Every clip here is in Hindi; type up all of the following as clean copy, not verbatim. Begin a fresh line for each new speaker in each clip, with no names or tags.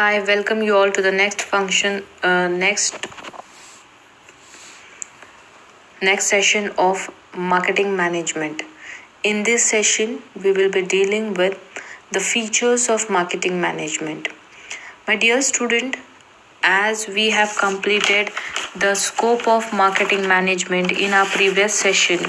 I welcome you all to the next function, next session of marketing management. In this session, we will be dealing with the features of marketing management. My dear student, as we have completed the scope of marketing management in our previous session,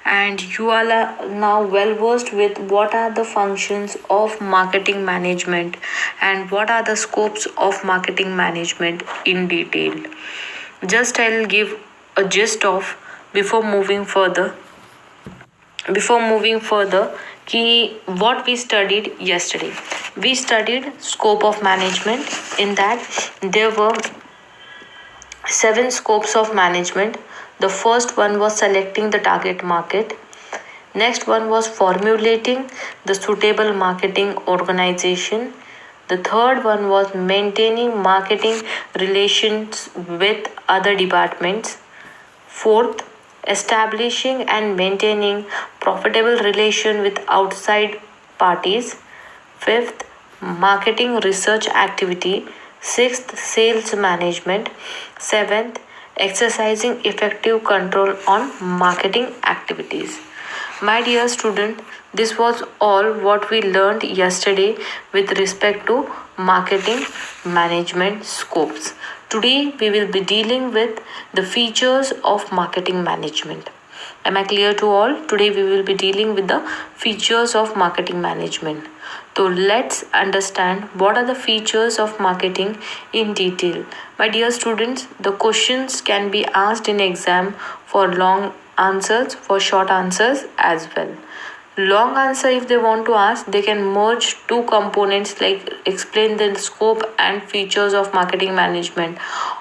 and you all are now well versed with what are the functions of marketing management and what are the scopes of marketing management in detail. Just I'll give a gist of before moving further कि what we studied yesterday. We studied scope of management. In that there were 7 scopes of management. The first one was selecting the target market. Next one was formulating the suitable marketing organization. The third one was maintaining marketing relations with other departments. Fourth, establishing and maintaining profitable relation with outside parties. Fifth, marketing research activity. Sixth, sales management. Seventh, exercising effective control on marketing activities. My dear student, this was all what we learned yesterday with respect to marketing management scopes. Today we will be dealing with the features of marketing management. Am I clear to all? Today we will be dealing with the features of marketing management. So let's understand what are the features of marketing in detail. My dear students, the questions can be asked in exam for long answers, for short answers as well. Long answer, if they want to ask, they can merge two components like explain the scope and features of marketing management,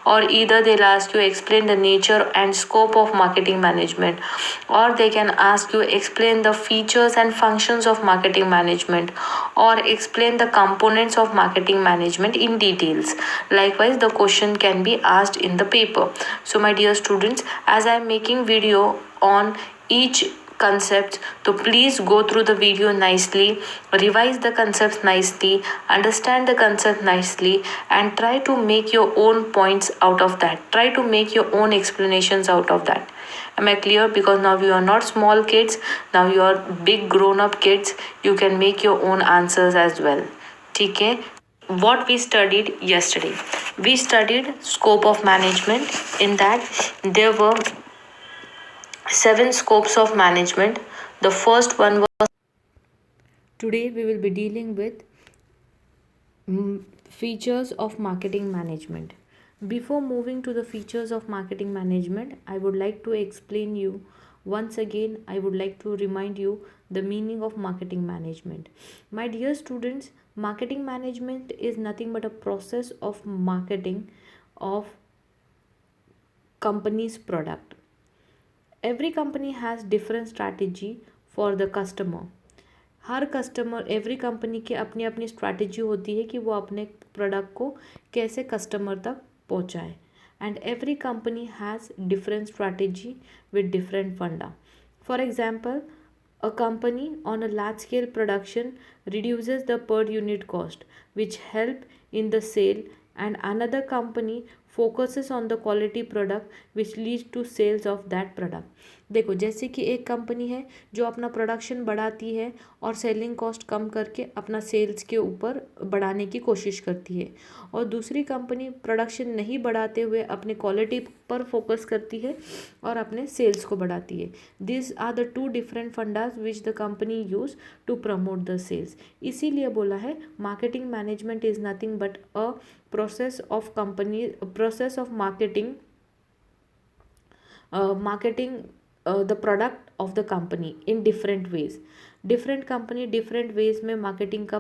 or either they'll ask you explain the nature and scope of marketing management, or they can ask you explain the features and functions of marketing management, or explain the components of marketing management in details. Likewise, the question can be asked in the paper. So my dear students, as I am making video on each concepts, so please go through the video nicely, revise the concepts nicely, understand the concept nicely, and try to make your own points out of that. Try to make your own explanations out of that. Am I clear? Because now you are not small kids, now you are big grown up kids. You can make your own answers as well. ठीक है? What we studied yesterday, we studied scope of management. In that there were 7 scopes of management. The first one was, today we will be dealing with features of marketing management. Before moving to the features of marketing management, I would like to explain you once again. I would like to remind you the meaning of marketing management. My dear students, marketing management is nothing but a process of marketing of company's product. Every company has different strategy for the customer. Her customer, every company की अपनी अपनी स्ट्रैटेजी होती है कि वो अपने प्रोडक्ट को कैसे कस्टमर तक पहुंचाए. And every company has different strategy with different funda. For example, a company on a large scale production reduces the per unit cost, which help in the sale, and another company focuses on the quality product which leads to sales of that product. देखो, जैसे कि एक कंपनी है जो अपना प्रोडक्शन बढ़ाती है और सेलिंग कॉस्ट कम करके अपना सेल्स के ऊपर बढ़ाने की कोशिश करती है, और दूसरी कंपनी प्रोडक्शन नहीं बढ़ाते हुए अपने क्वालिटी पर फोकस करती है और अपने सेल्स को बढ़ाती है. This are the two different fundas which the company use to promote the sales. इसीलिए बोला है marketing management is nothing but a process of marketing the product of the company in different ways. different company different ways में marketing का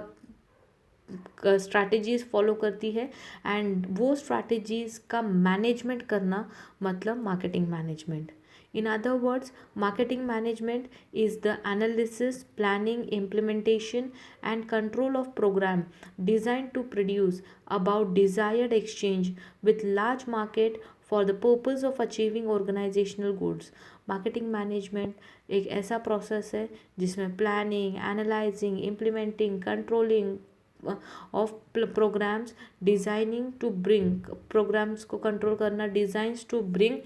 स्ट्रैटेजीज फॉलो करती है, एंड वो स्ट्रैटेजीज का मैनेजमेंट करना मतलब marketing management. In other words, marketing management is the analysis, planning, implementation, and control of program designed to produce about desired exchange with large market for the purpose of achieving organizational goals. Marketing management एक ऐसा प्रोसेस है जिसमें planning, analysing, implementing, controlling, of programs, designing to bring, programs को कंट्रोल करना, designs to bring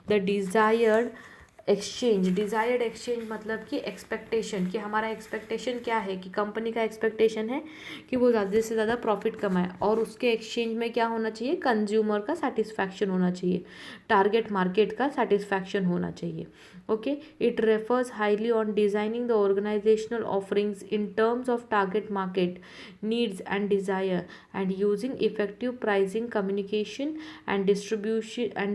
the desired exchange. Desired exchange मतलब कि एक्सपेक्टेशन, कि हमारा एक्सपेक्टेशन क्या है, कि कंपनी का एक्सपेक्टेशन है कि वो ज़्यादा से ज़्यादा प्रॉफिट कमाए, और उसके एक्सचेंज में क्या होना चाहिए, कंज्यूमर का सेटिस्फैक्शन होना चाहिए, टारगेट मार्केट का सेटिस्फैक्शन होना चाहिए। Okay, it refers highly on designing the organisational offerings in terms of target market needs and desire and using effective pricing, communication and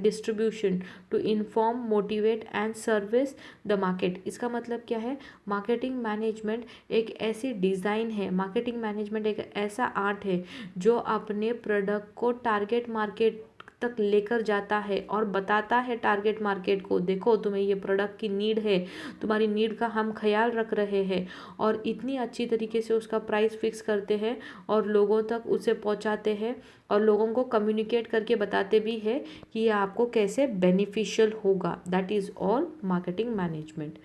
distribution to inform, motivate and service the market. इसका मतलब क्या है, मार्केटिंग मैनेजमेंट एक ऐसी डिज़ाइन है, मार्केटिंग मैनेजमेंट एक ऐसा आर्ट है जो अपने प्रोडक्ट को टारगेट मार्केट तक लेकर जाता है और बताता है टारगेट मार्केट को, देखो तुम्हें ये प्रोडक्ट की नीड है, तुम्हारी नीड का हम ख्याल रख रहे हैं, और इतनी अच्छी तरीके से उसका प्राइस फिक्स करते हैं और लोगों तक उसे पहुंचाते हैं और लोगों को कम्युनिकेट करके बताते भी है कि ये आपको कैसे बेनिफिशियल होगा। That is all marketing management.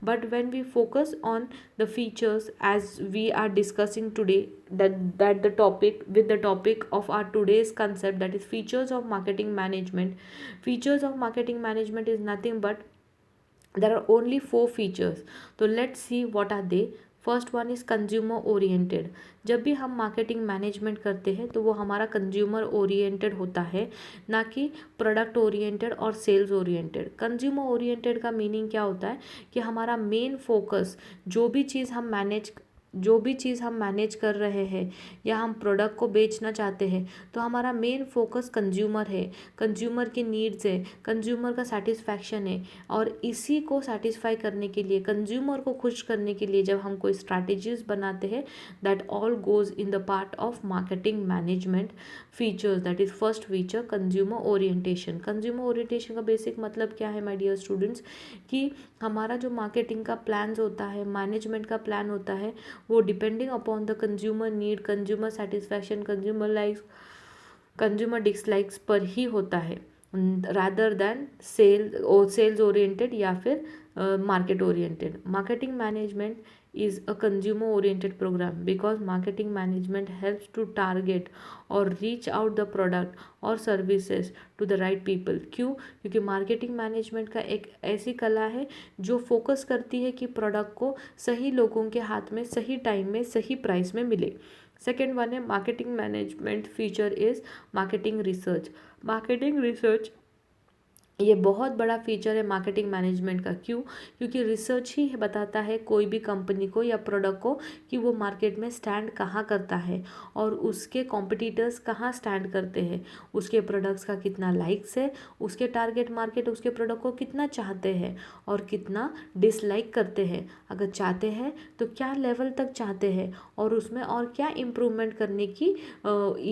But when we focus on the features as we are discussing today, that the topic with the topic of our today's concept, that is features of marketing management. Features of marketing management is nothing but there are only 4 features. So let's see what are they. First one is consumer oriented. जब भी हम मार्केटिंग मैनेजमेंट करते हैं तो वो हमारा कंज्यूमर ओरिएंटेड होता है, ना कि प्रोडक्ट ओरिएंटेड और सेल्स ओरिएंटेड। कंज्यूमर ओरिएंटेड का मीनिंग क्या होता है कि हमारा मेन फोकस, जो भी चीज़ हम मैनेज कर रहे हैं या हम प्रोडक्ट को बेचना चाहते हैं, तो हमारा मेन फोकस कंज्यूमर है, कंज्यूमर की नीड्स है, कंज्यूमर का सेटिस्फैक्शन है, और इसी को सेटिस्फाई करने के लिए, कंज्यूमर को खुश करने के लिए जब हम कोई स्ट्रैटेजीज बनाते हैं, that all goes in the part of marketing management features. That is first feature, consumer orientation. Consumer orientation का बेसिक मतलब क्या है माय डियर स्टूडेंट्स, कि हमारा जो मार्केटिंग का प्लान होता है, मैनेजमेंट का प्लान होता है, वो depending upon the consumer need, consumer satisfaction, consumer likes, consumer dislikes पर ही होता है, रादर दैन सेल्स ओरिएंटेड या फिर market oriented. Marketing management is a consumer oriented program because marketing management helps to target or reach out the product or services to the right people। क्यों? क्योंकि मार्केटिंग मैनेजमेंट का एक ऐसी कला है जो फोकस करती है कि प्रोडक्ट को सही लोगों के हाथ में सही टाइम में सही प्राइस में मिले। सेकेंड वन है marketing management feature is marketing research. Marketing research ये बहुत बड़ा फीचर है मार्केटिंग मैनेजमेंट का। क्यों? क्योंकि रिसर्च ही बताता है कोई भी कंपनी को या प्रोडक्ट को कि वो मार्केट में स्टैंड कहाँ करता है और उसके कॉम्पिटिटर्स कहाँ स्टैंड करते हैं, उसके प्रोडक्ट्स का कितना लाइक्स है, उसके टारगेट मार्केट उसके प्रोडक्ट को कितना चाहते हैं और कितना डिसलाइक करते हैं, अगर चाहते हैं तो क्या लेवल तक चाहते हैं और उसमें और क्या इम्प्रूवमेंट करने की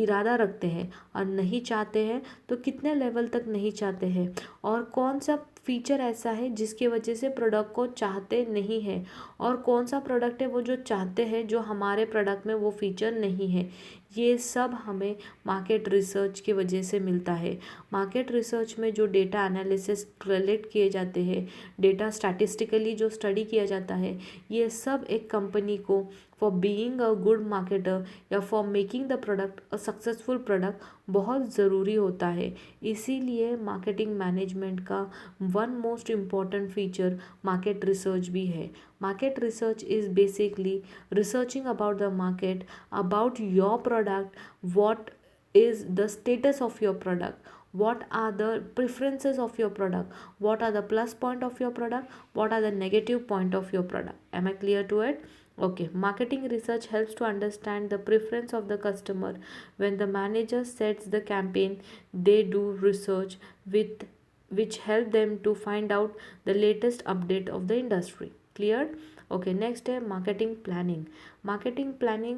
इरादा रखते हैं, और नहीं चाहते हैं तो कितने लेवल तक नहीं चाहते हैं, और कौन सा फीचर ऐसा है जिसकी वजह से प्रोडक्ट को चाहते नहीं है, और कौन सा प्रोडक्ट है वो जो चाहते हैं जो हमारे प्रोडक्ट में वो फीचर नहीं है। ये सब हमें मार्केट रिसर्च की वजह से मिलता है। मार्केट रिसर्च में जो डेटा एनालिसिस कलेक्ट किए जाते हैं, डेटा स्टैटिस्टिकली जो स्टडी किया जाता है, ये सब एक कंपनी को for being a good marketer या for making the product a successful product बहुत ज़रूरी होता है। इसीलिए मार्केटिंग मैनेजमेंट का one most important feature market research भी है। Market research is basically researching about the market, about your product, what is the status of your product, what are the preferences of your product, what are the plus point of your product, what are the negative point of your product. Am I clear to it? Okay, marketing research helps to understand the preference of the customer. When the manager sets the campaign, they do research with which help them to find out the latest update of the industry. Clear? Okay, next है मार्केटिंग प्लानिंग। मार्केटिंग प्लानिंग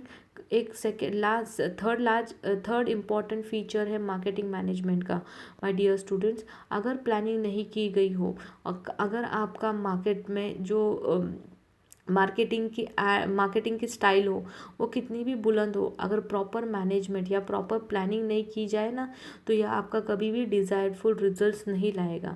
एक थर्ड इम्पॉर्टेंट फीचर है मार्केटिंग मैनेजमेंट का। माय डियर स्टूडेंट्स, अगर प्लानिंग नहीं की गई हो, अगर आपका मार्केट में जो मार्केटिंग की स्टाइल हो वो कितनी भी बुलंद हो, अगर प्रॉपर मैनेजमेंट या प्रॉपर प्लानिंग नहीं की जाए ना, तो यह आपका कभी भी डिज़ायरफुल रिजल्ट्स नहीं लाएगा।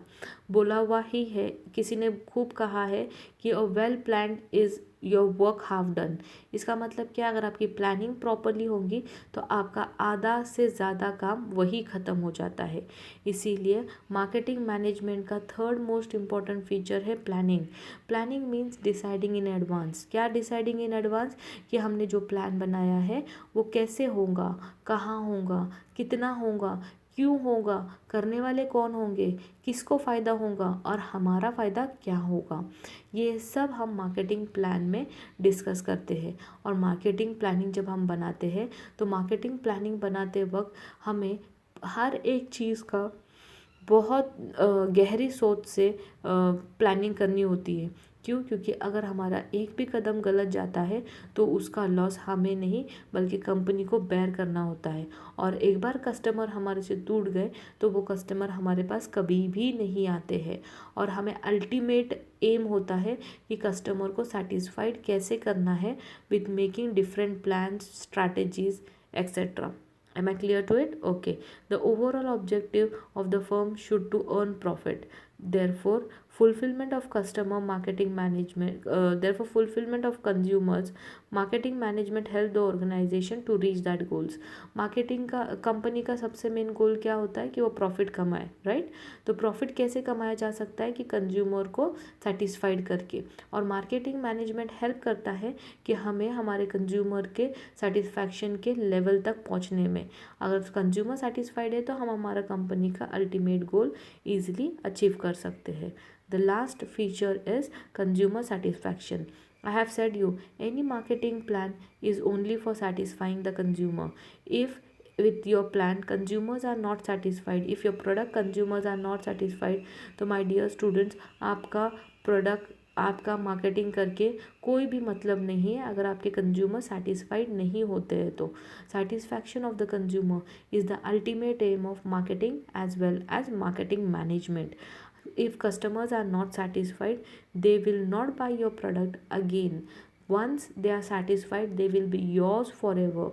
बोला हुआ ही है, किसी ने खूब कहा है कि a well planned is your work half done. इसका मतलब क्या, अगर आपकी प्लानिंग प्रॉपरली होगी तो आपका आधा से ज़्यादा काम वही ख़त्म हो जाता है। इसीलिए मार्केटिंग मैनेजमेंट का थर्ड मोस्ट इम्पॉर्टेंट फीचर है planning. Planning means deciding in advance. क्या डिसाइडिंग इन एडवांस, कि हमने जो प्लान बनाया है वो कैसे होगा, कहाँ होगा, कितना होगा, क्यों होगा, करने वाले कौन होंगे, किसको फ़ायदा होगा और हमारा फ़ायदा क्या होगा। ये सब हम मार्केटिंग प्लान में डिस्कस करते हैं। और मार्केटिंग प्लानिंग जब हम बनाते हैं तो मार्केटिंग प्लानिंग बनाते वक्त हमें हर एक चीज़ का बहुत गहरी सोच से प्लानिंग करनी होती है। क्यों? क्योंकि अगर हमारा एक भी कदम गलत जाता है तो उसका लॉस हमें नहीं बल्कि कंपनी को बेयर करना होता है। और एक बार कस्टमर हमारे से टूट गए तो वो कस्टमर हमारे पास कभी भी नहीं आते हैं। और हमें अल्टीमेट एम होता है कि कस्टमर को सेटिस्फाइड कैसे करना है with making different plans, strategies etcetera. Am I clear to it? Okay. The overall objective of the firm should to earn profit. Therefore, fulfillment of customer marketing management, therefore fulfillment of consumers marketing management help the organization to reach that goals. Marketing का कंपनी का सबसे मेन गोल क्या होता है कि वो प्रॉफिट कमाए, राइट? तो प्रॉफिट कैसे कमाया जा सकता है कि कंज्यूमर को सेटिस्फाइड करके। और मार्केटिंग मैनेजमेंट हेल्प करता है कि हमें हमारे कंज्यूमर के सेटिस्फैक्शन के लेवल तक पहुंचने में। अगर कंज्यूमर सेटिस्फाइड है तो हम हमारा कंपनी का अल्टीमेट गोल ईजिली अचीव कर सकते हैं। The last feature is consumer satisfaction. I have said you, any marketing plan is only for satisfying the consumer. If with your plan consumers are not satisfied, if your product consumers are not satisfied, तो my dear students, आपका प्रोडक्ट, आपका मार्केटिंग करके कोई भी मतलब नहीं है अगर आपके कंज्यूमर सेटिस्फाइड नहीं होते हैं तो। Satisfaction of the consumer is the ultimate aim of marketing as well as marketing management. If customers are not satisfied, they will not buy your product again. Once they are satisfied, they will be yours forever.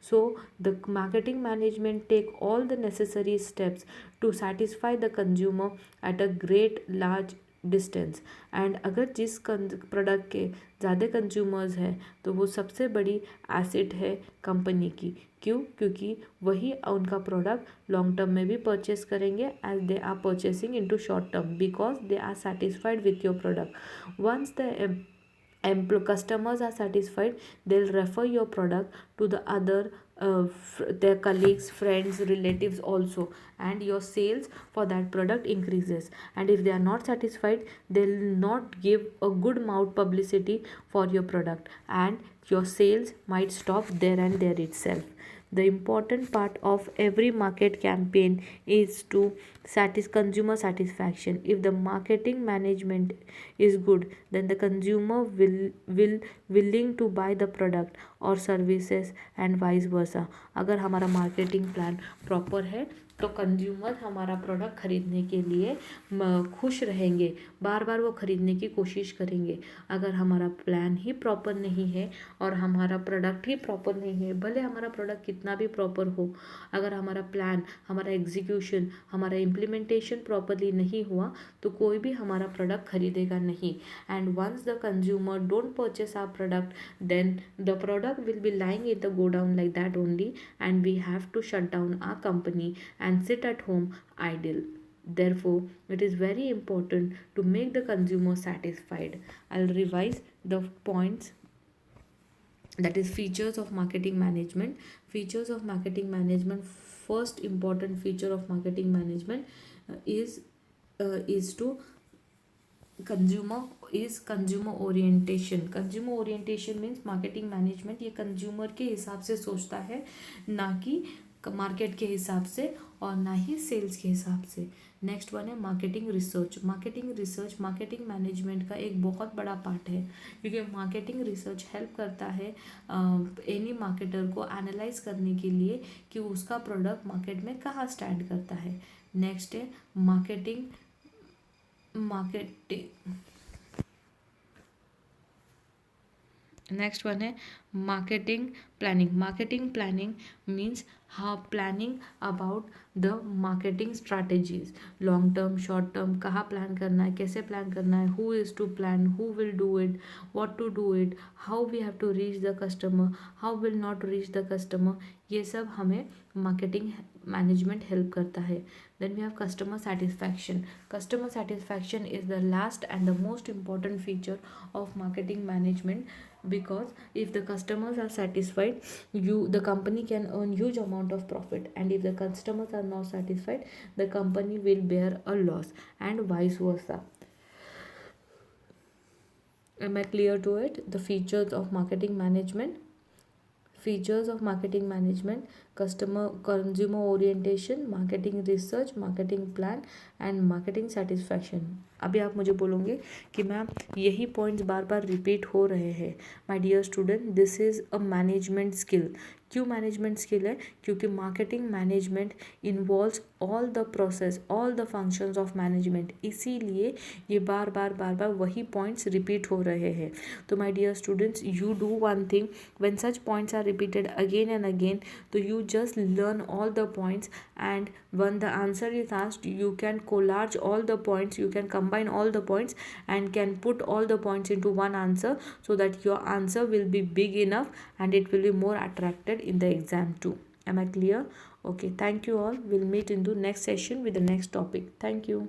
So the marketing management take all the necessary steps to satisfy the consumer at a great large distance. And अगर जिस प्रोडक्ट के ज़्यादा कंज्यूमर्स हैं तो वो सबसे बड़ी एसेट है कंपनी की. क्यों? क्योंकि वही उनका प्रोडक्ट लॉन्ग टर्म में भी परचेस करेंगे as they are purchasing into short term because they are satisfied with your product. Once the customers are satisfied, they'll refer your product to the other their colleagues, friends, relatives also, and your sales for that product increases. And if they are not satisfied, they'll not give a good mouth publicity for your product and your sales might stop there and there itself. The important part of every market campaign is to consumer satisfaction. If the marketing management is good, then the consumer will willing to buy the product or services and vice versa. अगर हमारा मार्केटिंग प्लान प्रॉपर है तो कंज्यूमर हमारा प्रोडक्ट खरीदने के लिए खुश रहेंगे, बार बार वो खरीदने की कोशिश करेंगे. अगर हमारा प्लान ही प्रॉपर नहीं है और हमारा प्रोडक्ट ही प्रॉपर नहीं है, भले हमारा प्रोडक्ट कितना भी प्रॉपर हो, अगर हमारा प्लान, हमारा एग्जीक्यूशन, हमारा इम्प्लीमेंटेशन प्रॉपरली नहीं हुआ तो कोई भी हमारा प्रोडक्ट खरीदेगा नहीं. And once the consumer don't purchase our product, then the product will be lying in the godown like that only and we have to shut down our company and sit at home idle. Therefore, it is very important to make the consumer satisfied. I'll revise the points, that is features of marketing management. Features of marketing management, first important feature of marketing management is to consumer orientation. Consumer orientation means marketing management ये consumer के हिसाब से सोचता है, ना कि मार्केट के हिसाब से और ना ही सेल्स के हिसाब से. नेक्स्ट वन है marketing research. Marketing research marketing management का एक बहुत बड़ा पार्ट है, क्योंकि मार्केटिंग रिसर्च हेल्प करता है एनी मार्केटर को एनालाइज करने के लिए कि उसका प्रोडक्ट मार्केट में कहाँ स्टैंड करता है. नेक्स्ट है मार्केटिंग नेक्स्ट वन है marketing planning. Marketing planning means how planning about the marketing strategies, long term, short term, कहाँ प्लान करना है, कैसे प्लान करना है, who is to plan, who will do it, what to do it, how we have to reach the customer, how will not reach the customer, ये सब हमें marketing management help करता है. Then we have customer satisfaction. Customer satisfaction is the last and the most important feature of marketing management, because if the customers are satisfied, the company can earn huge amount of profit, and if the customers are not satisfied, the company will bear a loss, and vice versa. Am I clear to it? The features of marketing management. Features of marketing management: customer consumer orientation, marketing research, marketing plan and marketing satisfaction. अभी आप मुझे बोलोगे कि मैम यही पॉइंट्स बार बार रिपीट हो रहे हैं. My dear student, this is a management skill. क्यों मैनेजमेंट स्किल है? क्योंकि marketing management involves all the process, all the functions of management. इसीलिए ये बार बार वही पॉइंट्स रिपीट हो रहे हैं. तो my dear students, you do one thing, when such points are repeated again and again, so you just learn all the points, and when the answer is asked, you can collage all the points, you can combine all the points and can put all the points into one answer, so that your answer will be big enough and it will be more attracted in the exam too. Am I clear? Okay, thank you all. We'll meet in the next session with the next topic. Thank you.